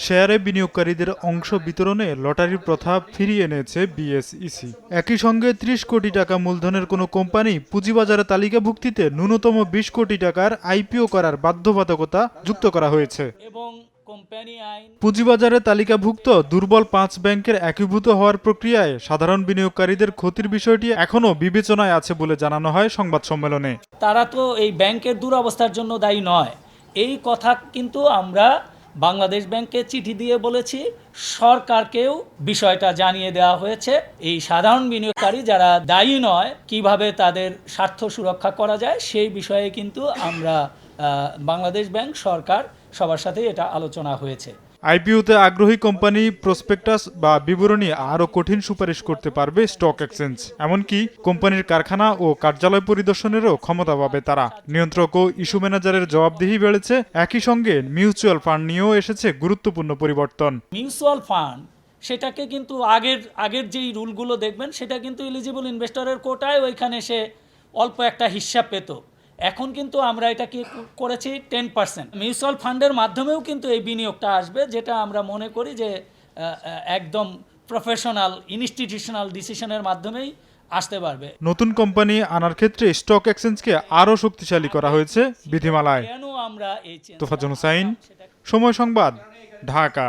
শেয়ারে বিনিয়োগকারীদের অংশ বিতরণে লটারির প্রথা ফিরিয়ে এনেছে বিএসইসি। একই সঙ্গে ৩০ কোটি টাকা মূলধনের কোনো কোম্পানি পুঁজিবাজারে তালিকাভুক্তিতে ন্যূনতম ২০ কোটি টাকার আইপিও করার বাধ্যবাধকতা যুক্ত করা হয়েছে। পুঁজিবাজারে তালিকাভুক্ত দুর্বল ৫ ব্যাংকের একীভূত হওয়ার প্রক্রিয়ায় সাধারণ বিনিয়োগকারীদের ক্ষতির বিষয়টি এখনও বিবেচনায় আছে বলে জানানো হয় সংবাদ সম্মেলনে। তারা তো এই ব্যাংকের দুরবস্থার জন্য দায়ী নয়, এই কথা কিন্তু আমরা বাংলাদেশ ব্যাংককে চিঠি দিয়ে বলেছি, সরকারকেও বিষয়টা জানিয়ে দেওয়া হয়েছে। এই সাধারণ বিনিয়োগকারী যারা দায়ী নয়, কিভাবে তাদের স্বার্থ সুরক্ষা করা যায় সেই বিষয়ে কিন্তু আমরা বাংলাদেশ ব্যাংক, সরকার সবার সাথে এটা আলোচনা হয়েছে। আইপিওতে আগ্রহী কোম্পানি প্রসপেক্টাস বা বিবরণী আরও কঠিন সুপারিশ করতে পারবে স্টক এক্সচেঞ্জ। এমনকি কোম্পানির কারখানা ও কার্যালয় পরিদর্শনেরও ক্ষমতা পাবে তারা। নিয়ন্ত্রক ও ইস্যু ম্যানেজারের জবাবদিহি বেড়েছে। একই সঙ্গে মিউচুয়াল ফান্ড নিয়েও এসেছে গুরুত্বপূর্ণ পরিবর্তন। মিউচুয়াল ফান্ড সেটাকে কিন্তু আগের যেই রুলগুলো দেখবেন সেটা কিন্তু এলিজিবল ইনভেস্টরের কোটায় ওইখানে সে অল্প একটা হিসাব পেত। এখন কিন্তু আমরা এটা কি করেছি 10%। মিউচুয়াল ফান্ডের মাধ্যমেও কিন্তু এই বিনিয়োগটা আসবে, যেটা আমরা মনে করি যে একদম প্রফেশনাল ইনস্টিটিউশনাল ডিসিশনের মাধ্যমেই আসতে পারবে। নতুন কোম্পানি আনার ক্ষেত্রে স্টক এক্সচেঞ্জকে আরও শক্তিশালী করা হয়েছে বিধিমালায়। কেন আমরা এই তোফাজ্জল হোসাইন, সময় সংবাদ, ঢাকা।